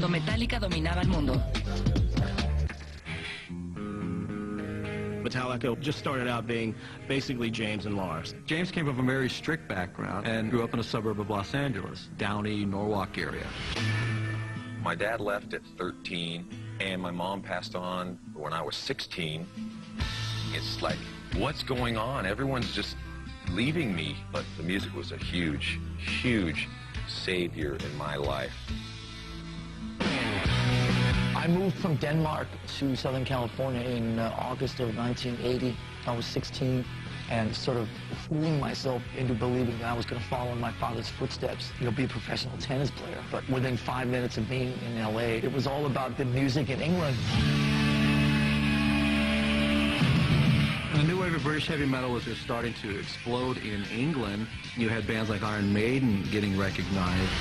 Cuando Metallica Dominaba El Mundo. Metallica just started out being basically James and Lars. James came from a very strict background and grew up in a suburb of Los Angeles, Downey, Norwalk area. My dad left at 13, and my mom passed on when I was 16. It's like, what's going on? Everyone's just leaving me. But the music was a huge, huge savior in my life. I moved from Denmark to Southern California in August of 1980. I was 16 and sort of fooling myself into believing that I was going to follow in my father's footsteps, be a professional tennis player. But within 5 minutes of being in LA, it was all about the music in England. The new wave of British heavy metal was just starting to explode in England. You had bands like Iron Maiden getting recognized.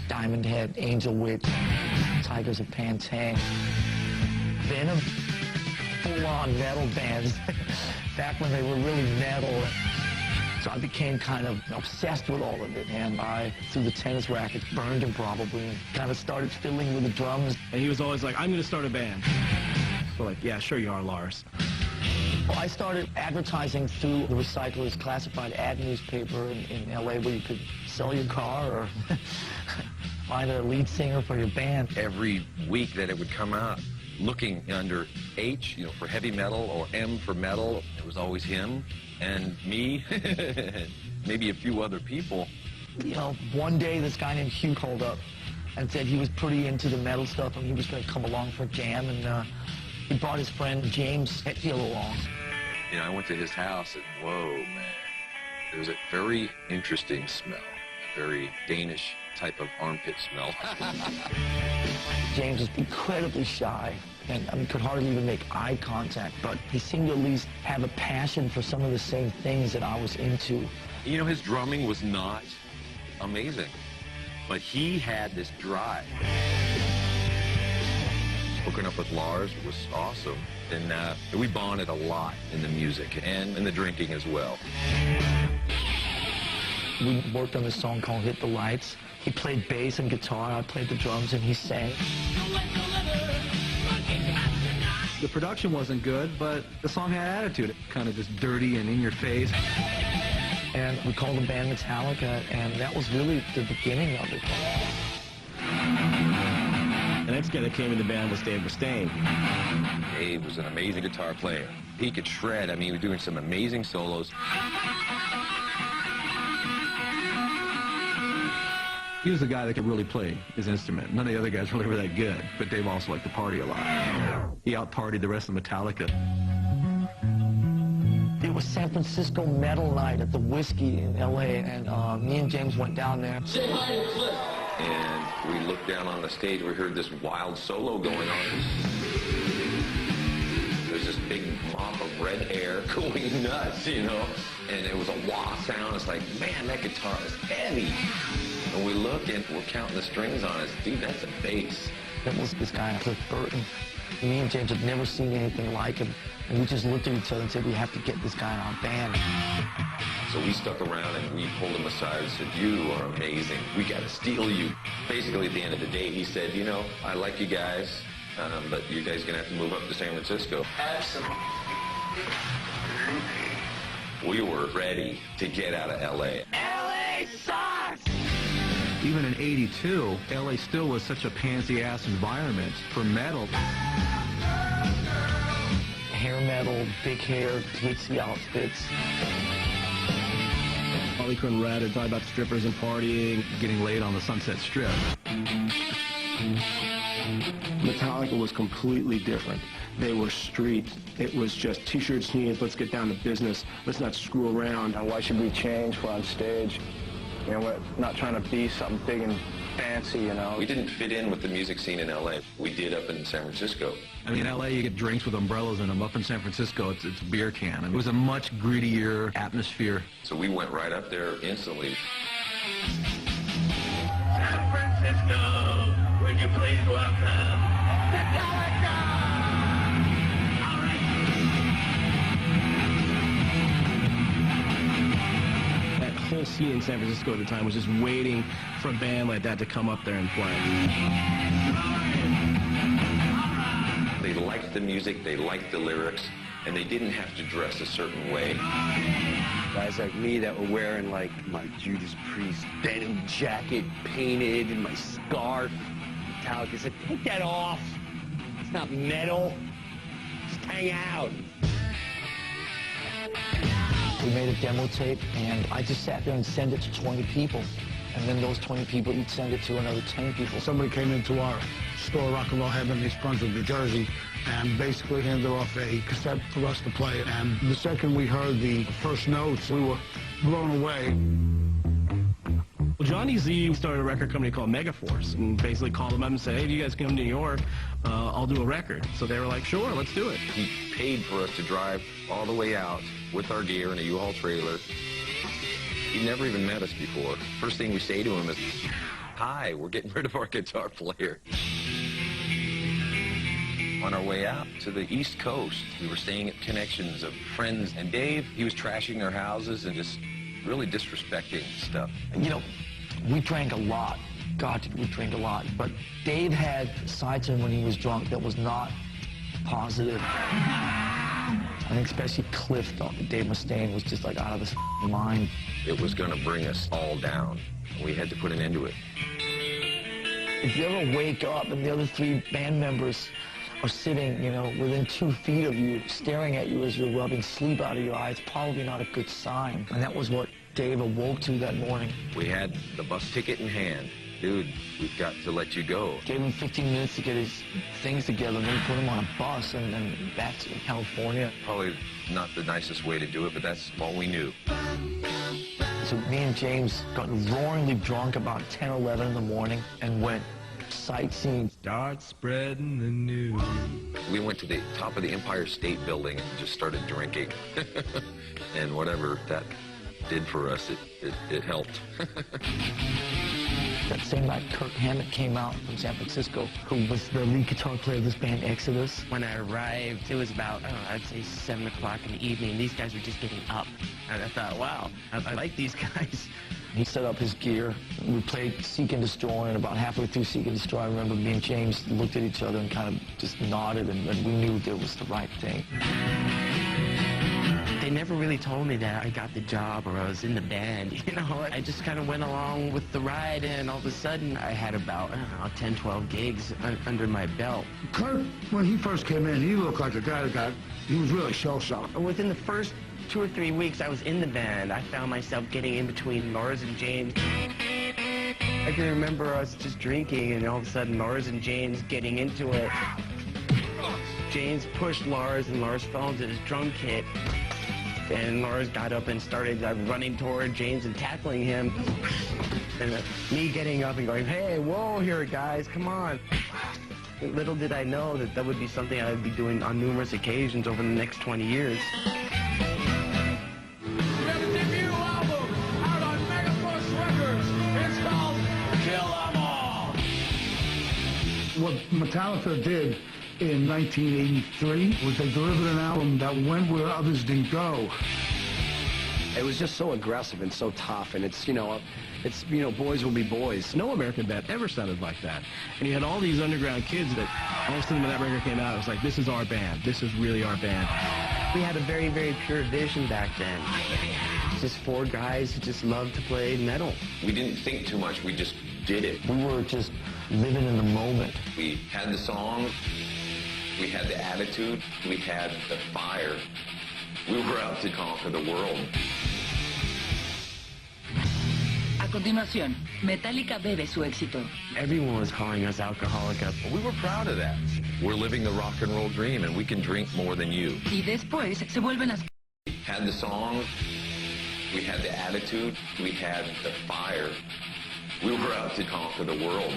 Diamond Head, Angel Witch, Tigers of Pantang, Venom, full-on metal bands, back when they were really metal. So I became kind of obsessed with all of it, and I threw the tennis racket, burned him probably, and kind of started fiddling with the drums. And he was always like, I'm going to start a band. We're like, yeah, sure you are, Lars. Well, I started advertising through the Recyclers classified ad newspaper in LA where you could sell your car or find a lead singer for your band. Every week that it would come out, looking under H, for heavy metal, or M for metal, it was always him and me, maybe a few other people. One day this guy named Hugh called up and said he was pretty into the metal stuff and he was going to come along for a jam, and he brought his friend James Hetfield along. I went to his house and whoa, man, there was a very interesting smell, a very Danish type of armpit smell. James was incredibly shy and could hardly even make eye contact, but he seemed to at least have a passion for some of the same things that I was into. His drumming was not amazing, but he had this drive. Hooking up with Lars was awesome, and we bonded a lot in the music and in the drinking as well. We worked on this song called Hit the Lights. He played bass and guitar, I played the drums, and he sang. The production wasn't good, but the song had attitude, kind of just dirty and in your face. And we called the band Metallica, and that was really the beginning of it. The next guy that came in the band was Dave Mustaine. Dave was an amazing guitar player. He could shred. He was doing some amazing solos. He was the guy that could really play his instrument. None of the other guys really were that good, but Dave also liked to party a lot. He out-partied the rest of Metallica. It was San Francisco metal night at the Whiskey in L.A., and me and James went down there. And we looked down on the stage, we heard this wild solo going on. There's this big mop of red hair going nuts, and it was a wah sound. It's like, man, that guitar is heavy. And we look and we're counting the strings on it. Dude, that's a bass. It was this guy, Cliff Burton. Me and James had never seen anything like him, and we just looked at each other and said, we have to get this guy in our band. So we stuck around and we pulled him aside and said, you are amazing. We got to steal you. Basically, at the end of the day, he said, I like you guys, but you guys are going to have to move up to San Francisco. Absolutely. We were ready to get out of L.A. L.A. sucks! Even in '82, LA still was such a pansy-ass environment for metal. Hair metal, big hair, glitzy outfits. Harley Quinn Red would talk about strippers and partying. Getting laid on the Sunset Strip. Metallica was completely different. They were street. It was just t-shirts, jeans, let's get down to business. Let's not screw around. Why should we change? We're on stage. We're not trying to be something big and fancy, We didn't fit in with the music scene in L.A. We did up in San Francisco. In L.A. you get drinks with umbrellas in them. Up in San Francisco, it's a beer can. It was a much grittier atmosphere. So we went right up there instantly. San Francisco, would you please welcome Metallica? Whole scene in San Francisco at the time was just waiting for a band like that to come up there and play. They liked the music, they liked the lyrics, and they didn't have to dress a certain way. Guys like me that were wearing like my Judas Priest denim jacket painted and my scarf. Metallica said, take that off. It's not metal. Just hang out. We made a demo tape, and I just sat there and sent it to 20 people. And then those 20 people, you'd send it to another 10 people. Somebody came into our store, Rock and Roll Heaven, East Brunswick, New Jersey, and basically handed off a cassette for us to play. And the second we heard the first notes, we were blown away. Well, Johnny Z started a record company called Megaforce and basically called them up and said, hey, do you guys come to New York? I'll do a record. So they were like, sure, let's do it. He paid for us to drive all the way out with our gear in a U-Haul trailer. He'd never even met us before. First thing we say to him is, hi, we're getting rid of our guitar player. On our way out to the East Coast, we were staying at connections of friends, and Dave, he was trashing their houses and just really disrespecting stuff. You know, we drank a lot. God, did we drink a lot. But Dave had sides to him when he was drunk that was not positive. I think especially Cliff thought that Dave Mustaine was just like out of his mind. It was going to bring us all down. We had to put an end to it. If you ever wake up and the other 3 band members are sitting, you know, within 2 feet of you, staring at you as you're rubbing sleep out of your eyes, probably not a good sign. And that was what Dave awoke to that morning. We had the bus ticket in hand. Dude, we've got to let you go. Gave him 15 minutes to get his things together, and then put him on a bus and back to California. Probably not the nicest way to do it, but that's all we knew. So me and James got roaringly drunk about 10 or 11 in the morning and went sightseeing. Start spreading the news. We went to the top of the Empire State Building and just started drinking. And whatever that did for us, it helped. That same night, Kirk Hammett came out from San Francisco, who was the lead guitar player of this band, Exodus. When I arrived, it was about, I don't know, I'd say 7 o'clock in the evening. These guys were just getting up. And I thought, wow, I like these guys. He set up his gear. We played Seek and Destroy, and about halfway through Seek and Destroy, I remember me and James looked at each other and kind of just nodded, and we knew that it was the right thing. They never really told me that I got the job or I was in the band, you know. I just kind of went along with the ride, and all of a sudden I had about, I don't know, 10, 12 gigs under my belt. Kurt, when he first came in, he looked like a guy he was really shell-shocked. Within the first 2 or 3 weeks I was in the band, I found myself getting in between Lars and James. I can remember us just drinking, and all of a sudden Lars and James getting into it. James pushed Lars, and Lars fell into his drum kit. And Lars got up and started running toward James and tackling him. And me getting up and going, hey, whoa here, guys, come on. Little did I know that that would be something I would be doing on numerous occasions over the next 20 years. We have a debut album out on Megaforce Records. It's called Kill 'Em All. What Metallica did in 1983 was they delivered an album that went where others didn't go. It was just so aggressive and so tough, and it's, you know, boys will be boys. No American band ever sounded like that. And you had all these underground kids that all of a sudden when that record came out, it was like, this is our band. This is really our band. We had a very, very pure vision back then. Just 4 guys who just loved to play metal. We didn't think too much, we just did it. We were just living in the moment. We had the songs, we had the attitude, we had the fire. We were out to conquer the world. A continuación, Metallica bebe su éxito. Everyone was calling us alcoholics. We were proud of that. We're living the rock and roll dream, and we can drink more than you. Y después se vuelven las... Had the songs, we had the attitude, we had the fire. We were out to conquer the world.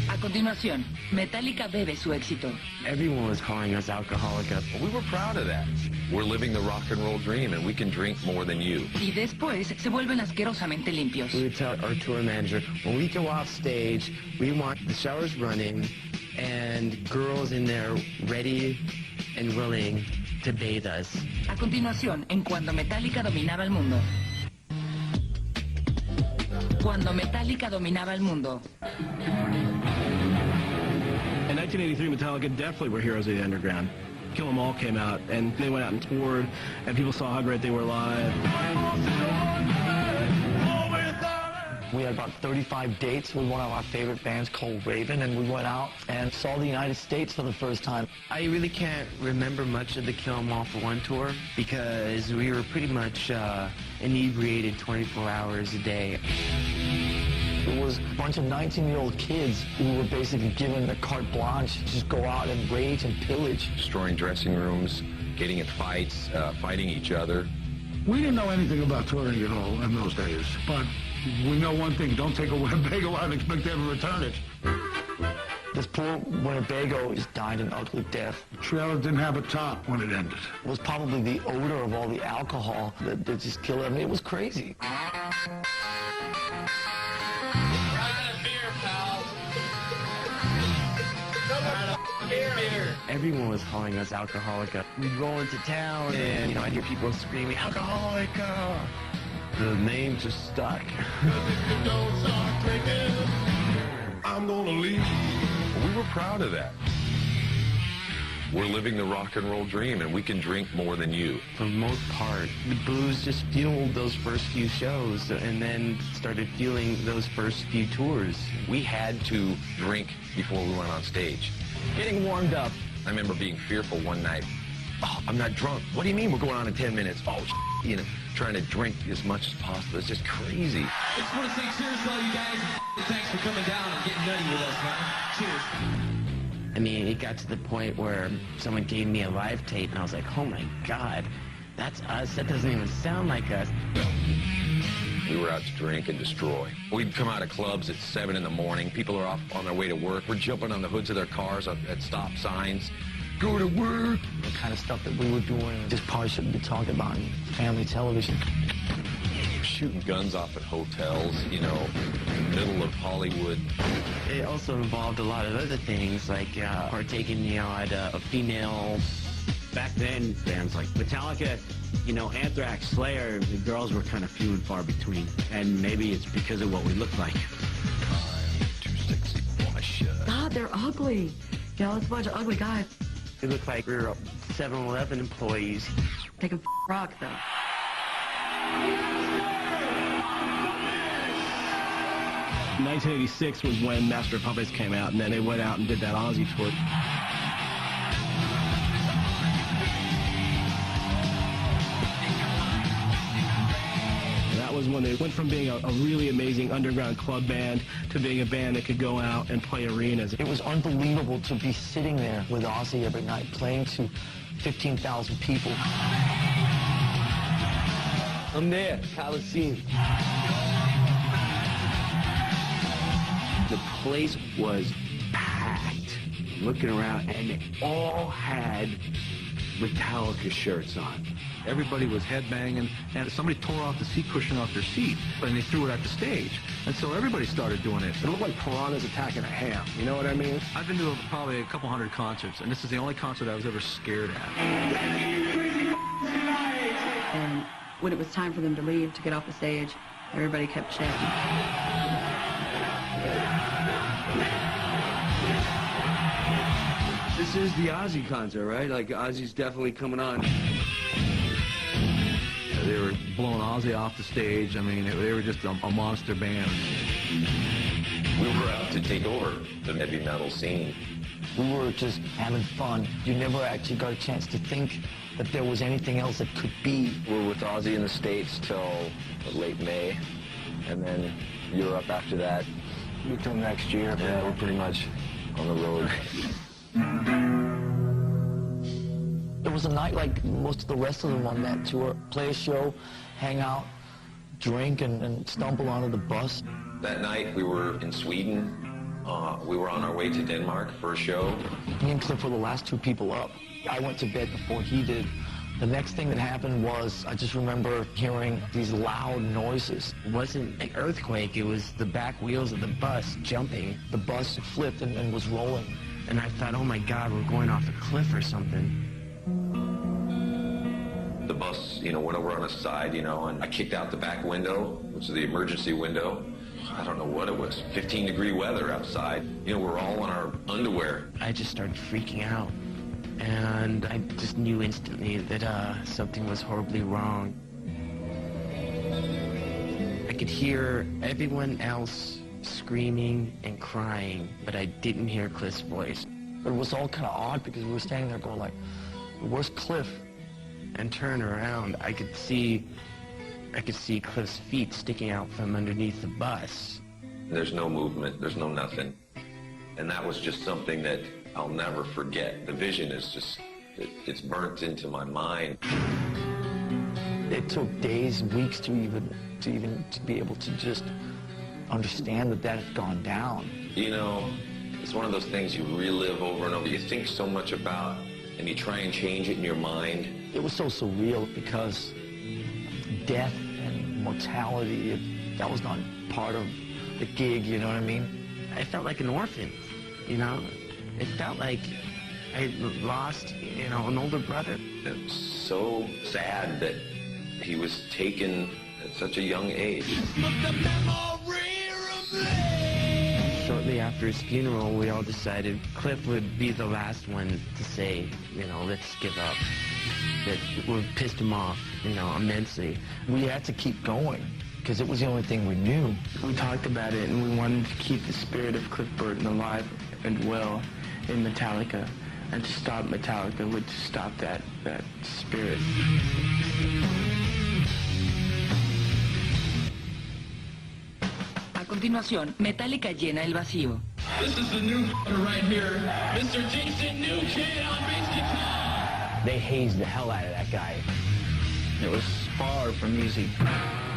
A continuación, Metallica bebe su éxito. Everyone was calling us alcoholics. We were proud of that. We're living the rock and roll dream, and we can drink more than you. Y después se vuelven asquerosamente limpios. We would tell our tour manager, when we go off stage, we want the showers running and girls in there ready and willing to bathe us. A continuación, en Cuando Metallica Dominaba El Mundo. Cuando Metallica Dominaba El Mundo. In 1983, Metallica definitely were heroes of the underground. Kill 'Em All came out, and they went out and toured, and people saw how great they were live. We had about 35 dates with one of our favorite bands called Raven, and we went out and saw the United States for the first time. I really can't remember much of the Kill 'Em All for One tour because we were pretty much inebriated 24 hours a day. It was a bunch of 19-year-old kids who were basically given a carte blanche to just go out and rage and pillage. Destroying dressing rooms, getting in fights, fighting each other. We didn't know anything about touring at all in those days, but we know one thing: don't take a Winnebago out and expect to ever return it. This poor Winnebago just died an ugly death. The trailer didn't have a top when it ended. It was probably the odor of all the alcohol that just killed it. I mean, it was crazy. Everyone was calling us Alcoholica. We'd roll into town and, I'd hear people screaming, Alcoholica! The name just stuck. I'm gonna leave. We were proud of that. We're living the rock and roll dream, and we can drink more than you. For the most part, the booze just fueled those first few shows and then started fueling those first few tours. We had to drink before we went on stage. Getting warmed up. I remember being fearful one night. Oh, I'm not drunk. What do you mean we're going on in 10 minutes? Oh, trying to drink as much as possible. It's just crazy. I just want to say cheers to all you guys. Thanks for coming down and getting nutty with us, man. Cheers. I mean, it got to the point where someone gave me a live tape, and I was like, oh my God, that's us. That doesn't even sound like us. We were out to drink and destroy. We'd come out of clubs at 7 in the morning. People are off on their way to work. We're jumping on the hoods of their cars at stop signs. Go to work. The kind of stuff that we were doing just probably shouldn't be talked about in family television. Shooting guns off at hotels, middle of Hollywood. It also involved a lot of other things, like partaking, at a female. Back then, bands like Metallica, Anthrax, Slayer, the girls were kind of few and far between. And maybe it's because of what we look like. I'm too sexy for my shirt. God, they're ugly. It's a bunch of ugly guys. It looked like we were 7-Eleven employees. Take a rock, though. 1986 was when Master of Puppets came out, and then they went out and did that Ozzy tour. That was when they went from being a really amazing underground club band to being a band that could go out and play arenas. It was unbelievable to be sitting there with Ozzy every night, playing to 15,000 people. I'm there, Coliseum. The place was packed. Looking around, and they all had Metallica shirts on. Everybody was headbanging, and somebody tore off the seat cushion off their seat, and they threw it at the stage. And so everybody started doing it. It looked like piranhas attacking a ham. You know what I mean? I've been to probably a couple hundred concerts, and this is the only concert I was ever scared at. And when it was time for them to leave, to get off the stage, everybody kept chatting. This is the Ozzy concert, right? Like, Ozzy's definitely coming on. They were blowing Ozzy off the stage. I mean, they were just a monster band. We were out to take over the heavy metal scene. We were just having fun. You never actually got a chance to think that there was anything else that could be. We were with Ozzy in the States till late May, and then Europe after that. Until next year. Yeah, we're pretty much on the road. It was a night like most of the rest of them on that tour. Play a show, hang out, drink, and stumble onto the bus. That night we were in Sweden. We were on our way to Denmark for a show. Me and Cliff were the last two people up. I went to bed before he did. The next thing that happened was, I just remember hearing these loud noises. It wasn't an earthquake, it was the back wheels of the bus jumping. The bus flipped and was rolling. And I thought, oh my God, we're going off a cliff or something. The bus, went over on its side, and I kicked out the back window, which is the emergency window, I don't know what it was, 15-degree weather outside. You know, we're all in our underwear. I just started freaking out. And I just knew instantly that something was horribly wrong. I could hear everyone else screaming and crying, but I didn't hear Cliff's voice. But it was all kind of odd because we were standing there going like, where's Cliff? And turn around, I could see Cliff's feet sticking out from underneath the bus. There's no movement, there's no nothing. And that was just something that I'll never forget. The vision is just, it's burnt into my mind. It took days, weeks to be able to just understand that had gone down. You know, it's one of those things you relive over and over. You think so much about, and you try and change it in your mind. It was so surreal because death and mortality, that was not part of the gig, you know what I mean? I felt like an orphan, you know? It felt like I lost, you know, an older brother. It's so sad that he was taken at such a young age. Shortly after his funeral, we all decided Cliff would be the last one to say, you know, let's give up. That would pissed him off, you know, immensely. We had to keep going because it was the only thing we knew. We talked about it, and we wanted to keep the spirit of Cliff Burton alive and well in Metallica, and to stop Metallica would stop that spirit. A continuación, Metallica llena el vacío. This is the new right here, Mr. Jason Newsted on bass guitar. They hazed the hell out of that guy. It was far from easy.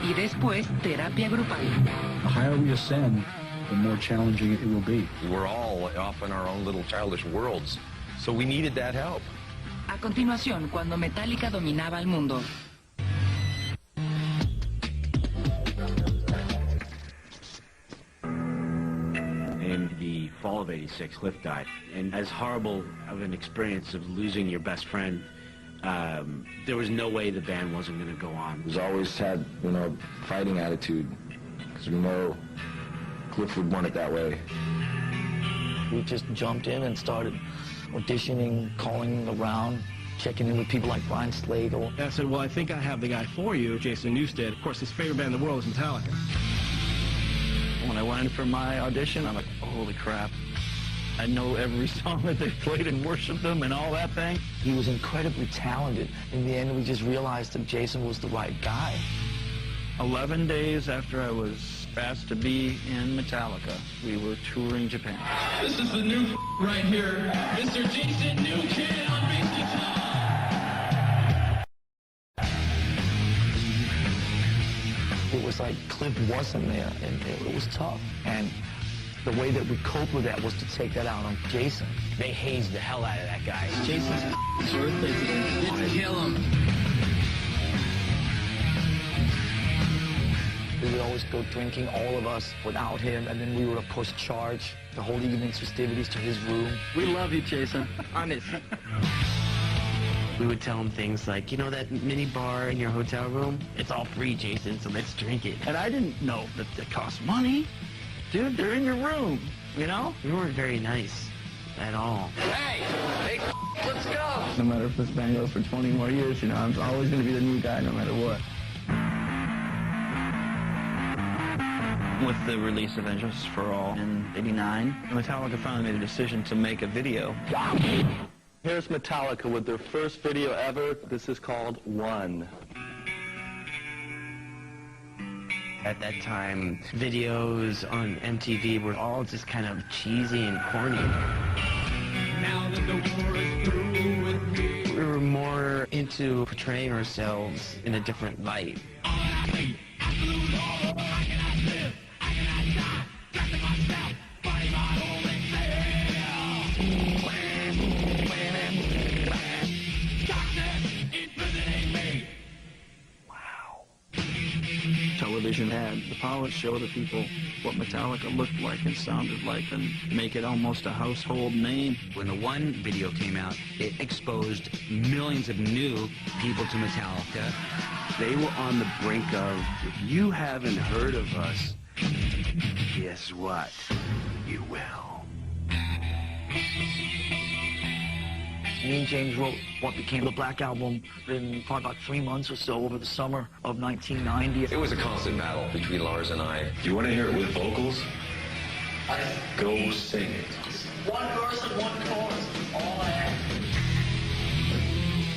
Y después, terapia grupal. The higher we ascend, the more challenging it will be. We're all off in our own little childish worlds, so we needed that help. A continuación, Cuando Metallica Dominaba El Mundo. In the fall of '86, Cliff died. And as horrible of an experience of losing your best friend, there was no way the band wasn't going to go on. We've always had, you know, fighting attitude, because we know Cliff would want it that way. We just jumped in and started auditioning, calling around, checking in with people like Brian Slagle. And I said, well, I think I have the guy for you, Jason Newsted. Of course, his favorite band in the world is Metallica. When I went in for my audition, I'm like, holy crap. I know every song that they played and worshiped them and all that thing. He was incredibly talented. In the end, we just realized that Jason was the right guy. 11 days after I was asked to be in Metallica, we were touring Japan. This is the new right here, Mr. Jason Newsted on bass guitar. It was like Cliff wasn't there, and it was tough. And the way that we coped with that was to take that out on Jason. They hazed the hell out of that guy. Jason's birthday today. Let's kill him. We would always go drinking, all of us, without him, and then we would, of course, charge the whole evening's festivities to his room. We love you, Jason. Honest. We would tell him things like, you know that mini bar in your hotel room? It's all free, Jason, so let's drink it. And I didn't know that it cost money. Dude, they're in your room, you know? We weren't very nice at all. Hey, let's go. No matter if this band goes for 20 more years, you know, I'm always going to be the new guy no matter what. With the release of Injustice for All in '89, Metallica finally made a decision to make a video. Here's Metallica with their first video ever. This is called One. At that time, videos on MTV were all just kind of cheesy and corny. Now that the war is through with me. We were more into portraying ourselves in a different light. Television had the power to show the people what Metallica looked like and sounded like and make it almost a household name. When the one video came out, it exposed millions of new people to Metallica. They were on the brink of, if you haven't heard of us, Guess what? You will. Me and James wrote what became the Black Album in probably about 3 months or so over the summer of 1990. It was a constant battle between Lars and I. Do you want to hear it with vocals? Go sing it. One verse and one chorus, all I had.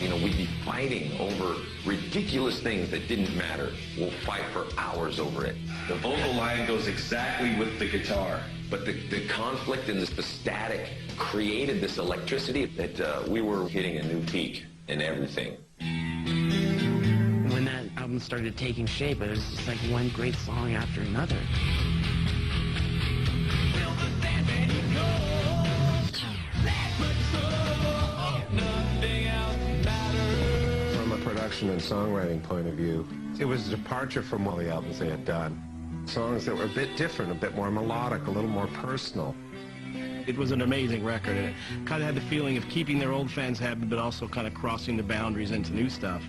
You know, we'd be fighting over ridiculous things that didn't matter. We'll fight for hours over it. The vocal line goes exactly with the guitar. But the conflict and the static created this electricity that we were hitting a new peak in everything. When that album started taking shape, it was just like one great song after another. From a production and songwriting point of view, it was a departure from all the albums they had done. Songs that were a bit different, a bit more melodic, a little more personal. It was an amazing record, and it kind of had the feeling of keeping their old fans happy, but also kind of crossing the boundaries into new stuff.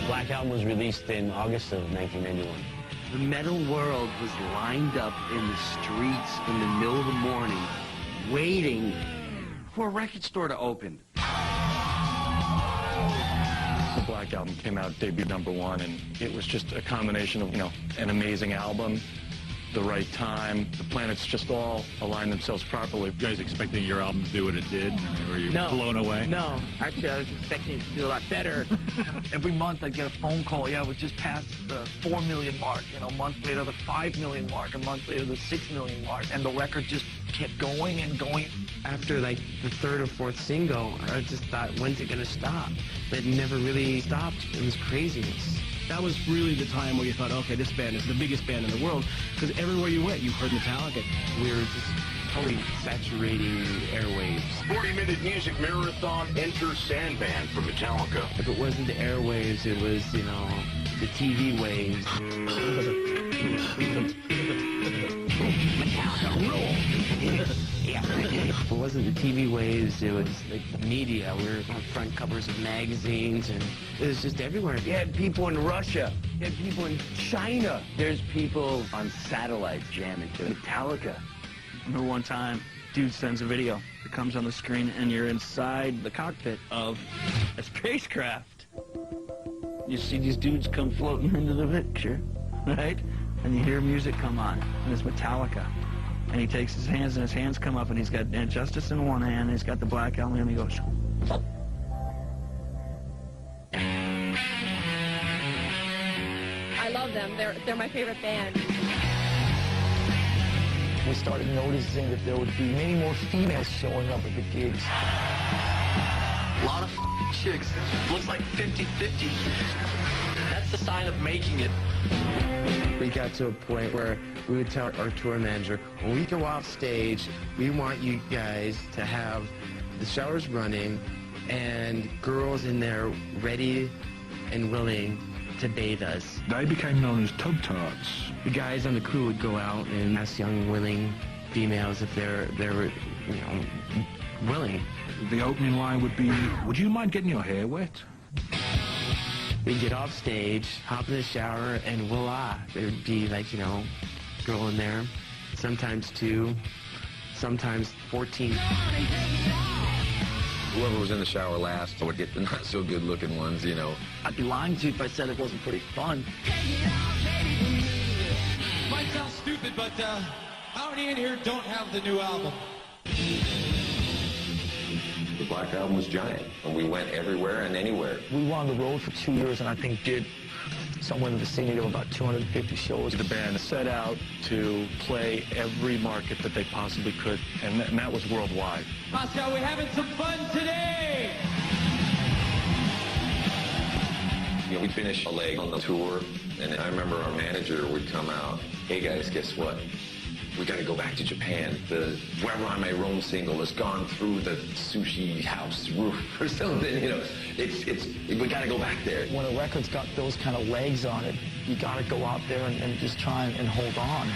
Black Album was released in August of 1991. The metal world was lined up in the streets in the middle of the morning, waiting for a record store to open. The Black Album came out, debuted #1, and it was just a combination of, an amazing album, the right time, the planets just all aligned themselves properly. You guys expecting your album to do what it did? Or were you blown away? No, actually I was expecting it to do a lot better. Every month I'd get a phone call, yeah, we just passed the 4 million mark, a month later the 5 million mark, a month later the 6 million mark, and the record just kept going and going. After like the third or fourth single, I just thought, when's it gonna stop? But it never really stopped. It was craziness. That was really the time where you thought, okay, this band is the biggest band in the world, because everywhere you went, you heard Metallica. We were just totally saturating the airwaves. 40-minute music marathon, enter Sandman from Metallica. If it wasn't the airwaves, it was, the TV waves. Metallica rule! If it wasn't the TV waves, it was like the media. We were on front covers of magazines, and it was just everywhere. You had people in Russia. You had people in China. There's people on satellite jamming to Metallica. I remember one time, dude sends a video. It comes on the screen, and you're inside the cockpit of a spacecraft. You see these dudes come floating into the picture, right? And you hear music come on, and it's Metallica. And he takes his hands, and his hands come up, and he's got Justice in one hand, and he's got the Black Album, and he goes... I love them. They're my favorite band. We started noticing that there would be many more females showing up at the gigs. A lot of chicks. Looks like 50-50. That's the sign of making it. We got to a point where we would tell our tour manager, when we go off stage, we want you guys to have the showers running and girls in there ready and willing to bathe us. They became known as tub tarts. The guys on the crew would go out and ask young, willing females if they're willing. The opening line would be, would you mind getting your hair wet? We'd get off stage, hop in the shower, and voila. There'd be like, girl in there, sometimes 2, sometimes 14. Whoever was in the shower last would get the not-so-good-looking ones, I'd be lying to you if I said it wasn't pretty fun. Might sound stupid, but how many in here don't have the new album? The Black Album was giant, and we went everywhere and anywhere. We were on the road for 2 years, and I think did somewhere in the vicinity of about 250 shows. The band set out to play every market that they possibly could, and that was worldwide. Moscow, we're having some fun today! We finished a leg on the tour, and I remember our manager would come out, hey guys, guess what? We got to go back to Japan. The Wherever I May Roam single has gone through the sushi house roof or something, we got to go back there. When a record's got those kind of legs on it, you got to go out there and just try and hold on.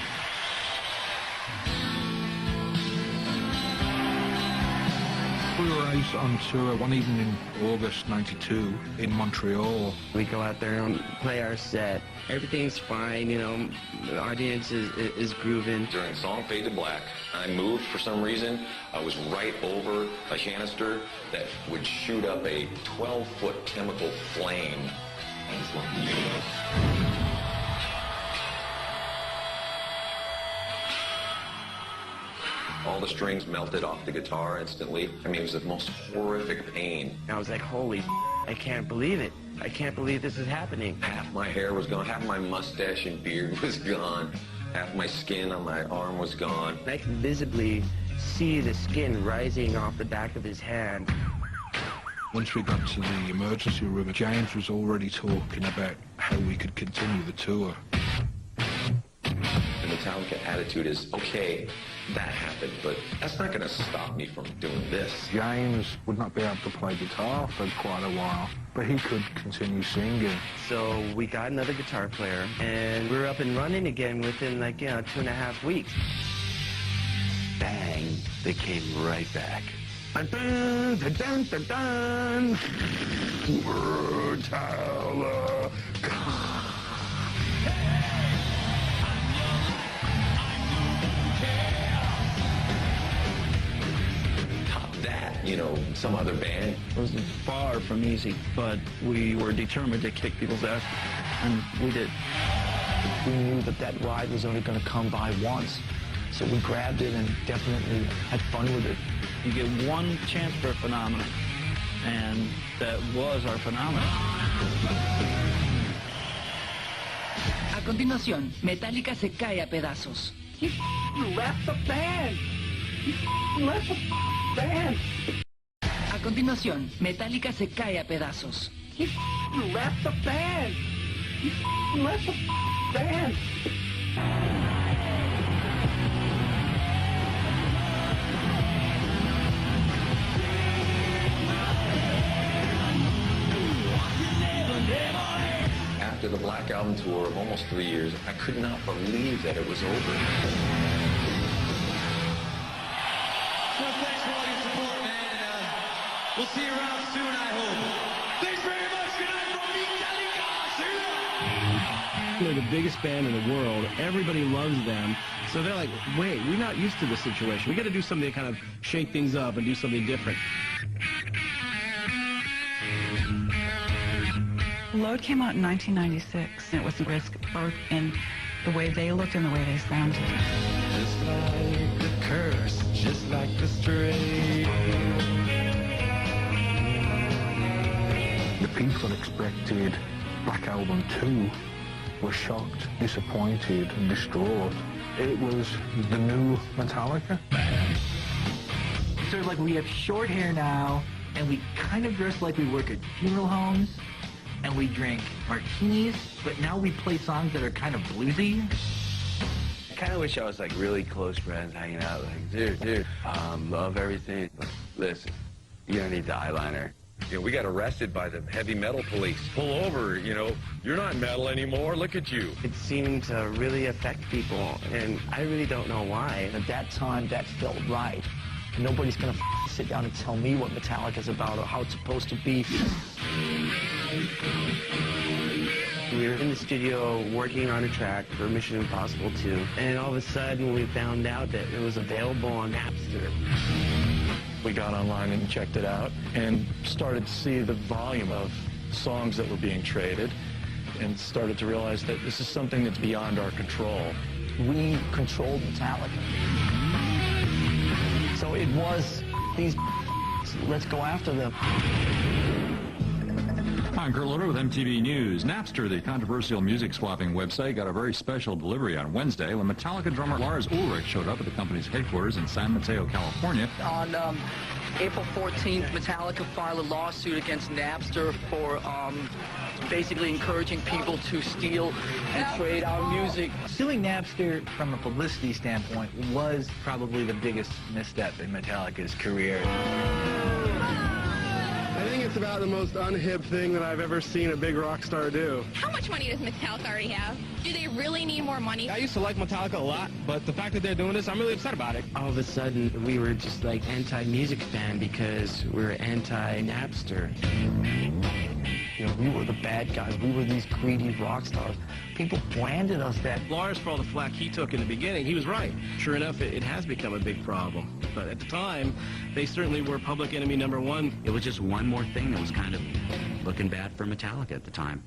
We were guys on tour one evening in August '92 in Montreal. We go out there and play our set. Everything's fine, you know, the audience is grooving. During Song Fade to Black, I moved for some reason. I was right over a canister that would shoot up a 12-foot chemical flame. All the strings melted off the guitar instantly. I mean, it was the most horrific pain. I was like, holy, I can't believe it. I can't believe this is happening. Half my hair was gone, half my mustache and beard was gone, half my skin on my arm was gone. I could visibly see the skin rising off the back of his hand. Once we got to the emergency room, James was already talking about how we could continue the tour. The Metallica attitude is, okay, that happened, but that's not going to stop me from doing this. James would not be able to play guitar for quite a while, but he could continue singing. So we got another guitar player, and we were up and running again within, like, 2.5 weeks. Bang, they came right back. Dun, dun, dun, dun, dun. Top that, you know, some other band. It was far from easy, but we were determined to kick people's ass, and we did. We knew that that ride was only going to come by once, so we grabbed it and definitely had fun with it. You get one chance for a phenomenon, and that was our phenomenon. A continuación, Metallica se cae a pedazos. He left the band! He left the band! A continuación, Metallica se cae a pedazos. He left the band! He left the band! After the Black Album tour of almost 3 years, I could not believe that it was over. So thanks for all your support, man, and we'll see you around soon, I hope. Thanks very much. Good night from Metallica. See ya. They're the biggest band in the world. Everybody loves them. So they're like, wait, we're not used to this situation. We got to do something to kind of shake things up and do something different. Load came out in 1996. It was a risk both in the way they looked and the way they sounded. Just like the curse, just like the stray. The people that expected Black Album 2 were shocked, disappointed, and distraught. It was the new Metallica. Sort of like we have short hair now, and we kind of dress like we work at funeral homes, and we drink martinis, but now we play songs that are kind of bluesy. I kind of wish I was like really close friends hanging out like, dude, love everything, but listen, you don't need the eyeliner. You know, we got arrested by the heavy metal police. Pull over, you know, you're not metal anymore, look at you. It seemed to really affect people, and I really don't know why. At that time, that felt right. Nobody's going to sit down and tell me what Metallica's about or how it's supposed to be. We were in the studio working on a track for Mission Impossible 2, and all of a sudden we found out that it was available on Napster. We got online and checked it out and started to see the volume of songs that were being traded and started to realize that this is something that's beyond our control. We controlled Metallica. So it was these, let's go after them. I'm Kurt Loder with MTV News. Napster, the controversial music swapping website, got a very special delivery on Wednesday when Metallica drummer Lars Ulrich showed up at the company's headquarters in San Mateo, California. On April 14th, Metallica filed a lawsuit against Napster for basically encouraging people to steal and trade our music. Suing Napster from a publicity standpoint was probably the biggest misstep in Metallica's career. I think it's about the most unhip thing that I've ever seen a big rock star do. How much money does Metallica already have? Do they really need more money? I used to like Metallica a lot, but the fact that they're doing this, I'm really upset about it. All of a sudden, we were just like anti-music fan because we're anti-Napster. You know, we were the bad guys. We were these greedy rock stars. People branded us that. Lars, for all the flack he took in the beginning, he was right. Sure enough, it has become a big problem. But at the time, they certainly were public enemy number one. It was just one more thing that was kind of looking bad for Metallica at the time.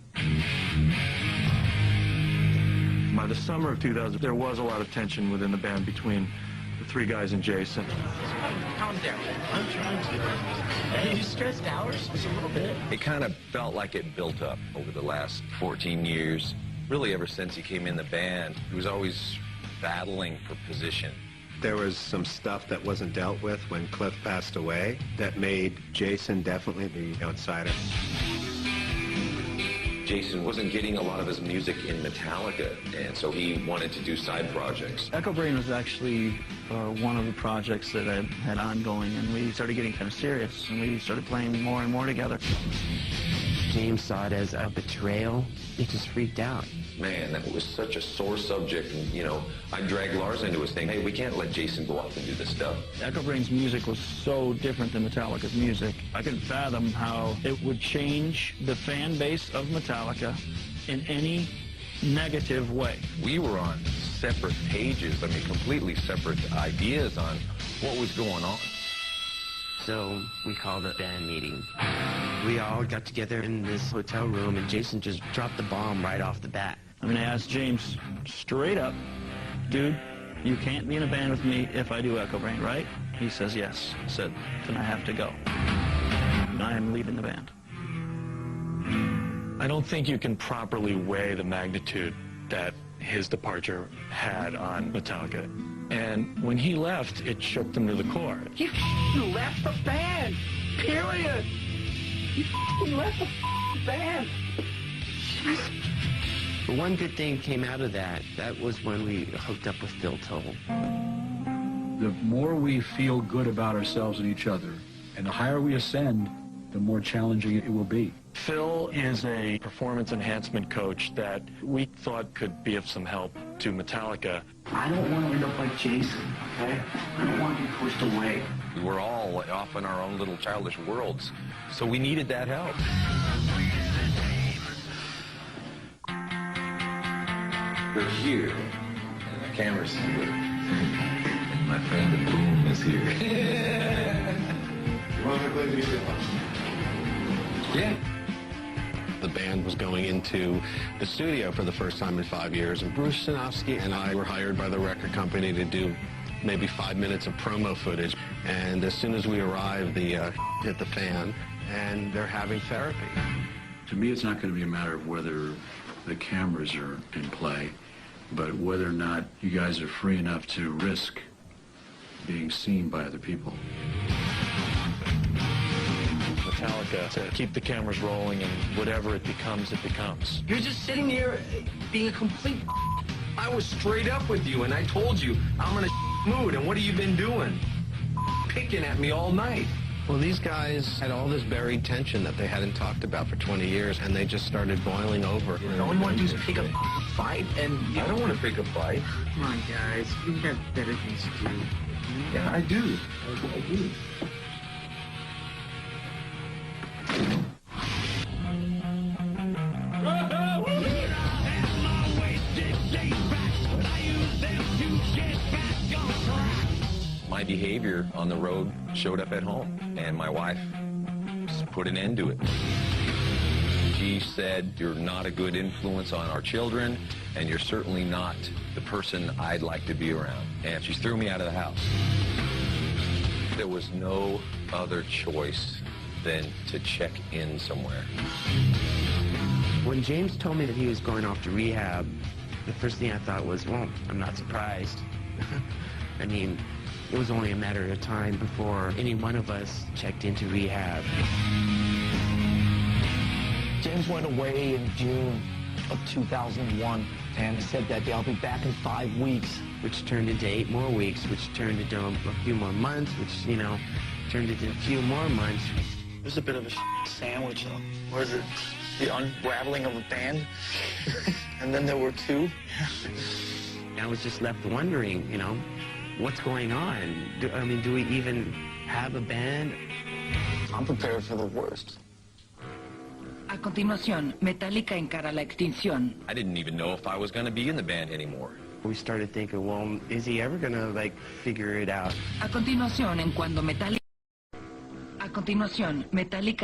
By the summer of 2000, there was a lot of tension within the band between the three guys and Jason. Calm down. I'm trying to. Are you stressed out? Just a little bit. It kind of felt like it built up over the last 14 years. Really, ever since he came in the band, he was always battling for position. There was some stuff that wasn't dealt with when Cliff passed away that made Jason definitely the outsider. Jason wasn't getting a lot of his music in Metallica, and so he wanted to do side projects. Echo Brain was actually one of the projects that I had ongoing, and we started getting kind of serious, and we started playing more and more together. James saw it as a betrayal. He just freaked out. Man, that was such a sore subject, and, you know, I dragged Lars into it saying, hey, we can't let Jason go off and do this stuff. Echo Brain's music was so different than Metallica's music. I couldn't fathom how it would change the fan base of Metallica in any negative way. We were on separate pages, I mean, completely separate ideas on what was going on. So we called a band meeting. We all got together in this hotel room, and Jason just dropped the bomb right off the bat. I mean, I asked James straight up, dude, you can't be in a band with me if I do Echo Brain, right? He says yes. I said, then I have to go. I am leaving the band. I don't think you can properly weigh the magnitude that his departure had on Metallica. And when he left, it shook them to the core. You left the band, period. You left the band. But one good thing came out of that. That was when we hooked up with Phil Toll. The more we feel good about ourselves and each other, and the higher we ascend, the more challenging it will be. Phil is a performance enhancement coach that we thought could be of some help to Metallica. I don't want to end up like Jason, okay? I don't want to be pushed away. We were all off in our own little childish worlds, so we needed that help. We're here, and the camera's here. My friend the Boom is here. You want to play the music? Yeah. The band was going into the studio for the first time in 5 years, and Bruce Sinofsky and I were hired by the record company to do maybe 5 minutes of promo footage. And as soon as we arrived, the hit the fan, and they're having therapy. To me, it's not going to be a matter of whether the cameras are in play, but whether or not you guys are free enough to risk being seen by other people. Metallica to keep the cameras rolling, and whatever it becomes, it becomes. You're just sitting there being a complete. I was straight up with you, and I told you I'm in a mood, and what have you been doing? Picking at me all night. Well, these guys had all this buried tension that they hadn't talked about for 20 years, and they just started boiling over. All you want to do is pick a fight, and I don't want to pick a fight. Come on, guys. You have better things to do. Yeah, I do. I do. My behavior on the road showed up at home, and my wife put an end to it. She said, you're not a good influence on our children, and you're certainly not the person I'd like to be around. And she threw me out of the house. There was no other choice than to check in somewhere. When James told me that he was going off to rehab, the first thing I thought was, well, I'm not surprised. I mean, it was only a matter of time before any one of us checked into rehab. James went away in June of 2001 and said that I'll be back in 5 weeks. Which turned into 8 more weeks, which turned into a few more months, which, you know, turned into a few more months. It was a bit of a sandwich. Was it the unraveling of a band? And then there were two. I was just left wondering, you know, what's going on? Do we even have a band? I'm prepared for the worst. A continuación, Metallica encara la extinción. I didn't even know if I was going to be in the band anymore. We started thinking, well, is he ever going to, like, figure it out? A continuación, Cuando Metallica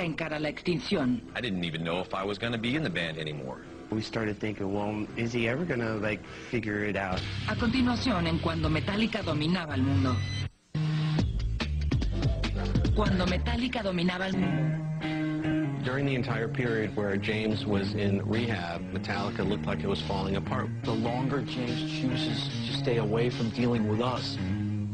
encara la extinción. I didn't even know if I was going to be in the band anymore. We started thinking, well, is he ever going to, like, figure it out? A continuación, Cuando Metallica Dominaba El Mundo. Cuando Metallica Dominaba El Mundo. During the entire period where James was in rehab, Metallica looked like it was falling apart. The longer James chooses to stay away from dealing with us,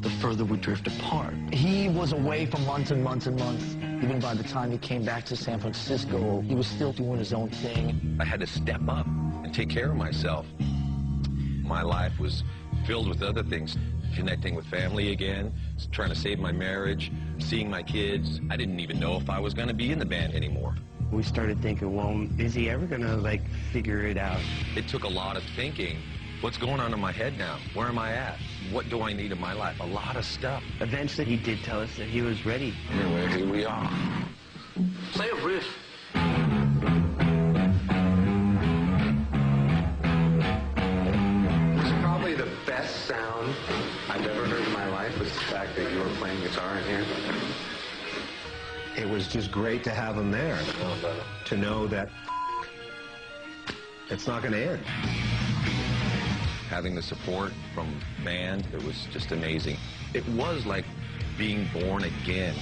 the further we drift apart. He was away for months and months and months. Even by the time he came back to San Francisco, he was still doing his own thing. I had to step up and take care of myself. My life was filled with other things, connecting with family again, trying to save my marriage, seeing my kids. I didn't even know if I was going to be in the band anymore. We started thinking, well, is he ever going to, like, figure it out? It took a lot of thinking. What's going on in my head now? Where am I at? What do I need in my life? A lot of stuff. Eventually, he did tell us that he was ready. Anyway, here we are. Play a riff. Probably the best sound I've ever heard in my life was the fact that you were playing guitar in here. It was just great to have him there, to know that it's not going to end. Having the support from band, it was just amazing. It was like being born again.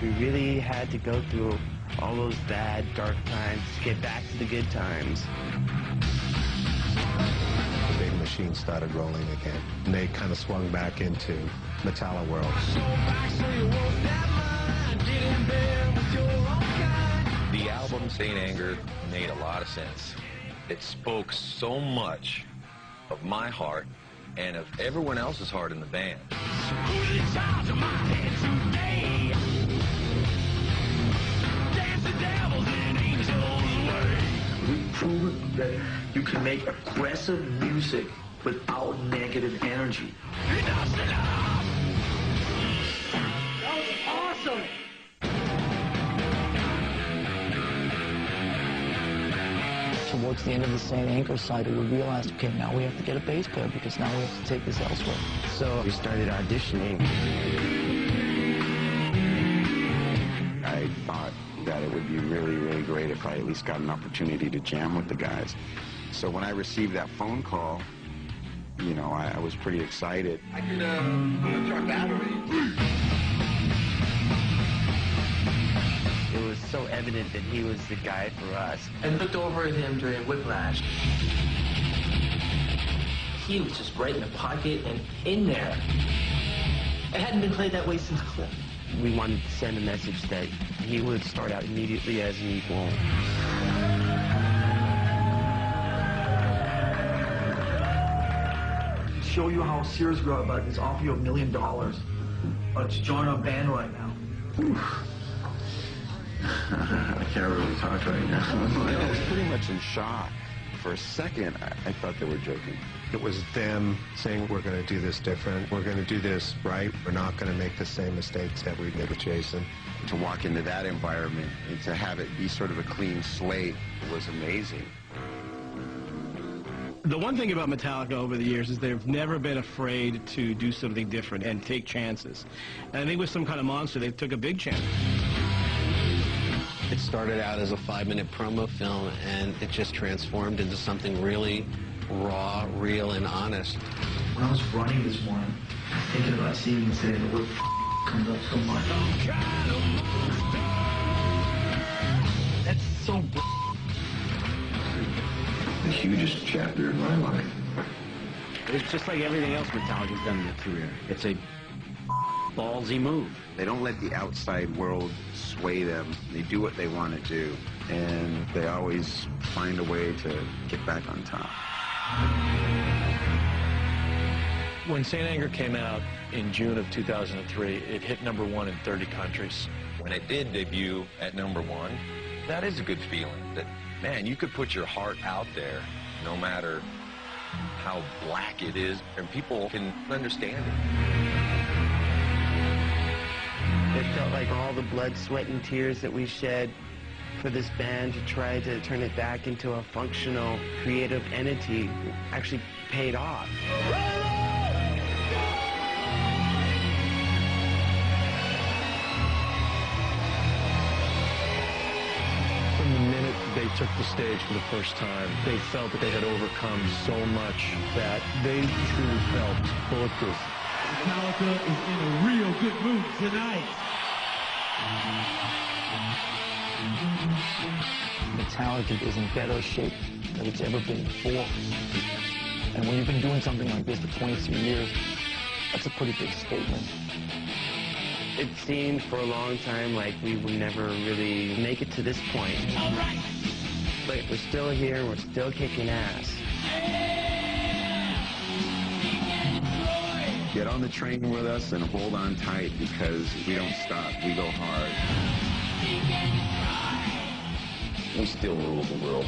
We really had to go through all those bad, dark times to get back to the good times. The big machine started rolling again, and they kind of swung back into Metallica world. The album Saint Anger made a lot of sense. It spoke so much of my heart and of everyone else's heart in the band. We proved that you can make aggressive music without negative energy. That was awesome! Towards the end of the St. Anger cycle, we realized, okay, now we have to get a bass player because now we have to take this elsewhere. So we started auditioning. I thought that it would be really, really great if I at least got an opportunity to jam with the guys. So when I received that phone call, you know, I was pretty excited. I could try battery. It was so evident that he was the guy for us. I looked over at him during Whiplash. He was just right in the pocket and in there. It hadn't been played that way since Cliff. We wanted to send a message that he would start out immediately as an equal. To show you how serious we are about this, offer you $1 million to join our band right now. I can't really talk right now. I was pretty much in shock. For a second, I thought they were joking. It was them saying, we're going to do this different. We're going to do this right. We're not going to make the same mistakes that we did with Jason. To walk into that environment and to have it be sort of a clean slate was amazing. The one thing about Metallica over the years is they've never been afraid to do something different and take chances. And I think with Some Kind of Monster, they took a big chance. It started out as a 5-minute promo film, and it just transformed into something really raw, real, and honest. When I was running this morning, thinking about seeing and saying the word comes up so much. That's so The hugest chapter in my life. It's just like everything else Metallica's done in their career. It's a ballsy move. They don't let the outside world sway them. They do what they want to do, and they always find a way to get back on top. When Saint Anger came out in June of 2003, it hit #1 in 30 countries. When it did debut at #1, that is a good feeling. That, man, you could put your heart out there no matter how black it is, and people can understand it. It felt like all the blood, sweat, and tears that we shed for this band to try to turn it back into a functional, creative entity actually paid off. From the minute they took the stage for the first time, they felt that they had overcome so much that they truly felt bulletproof. Metallica is in a real good mood tonight. Metallica is in better shape than it's ever been before. And when you've been doing something like this for 22 years, that's a pretty big statement. It seemed for a long time like we would never really make it to this point. But we're still here, and we're still kicking ass. Get on the train with us and hold on tight, because we don't stop. We go hard. We still rule the world.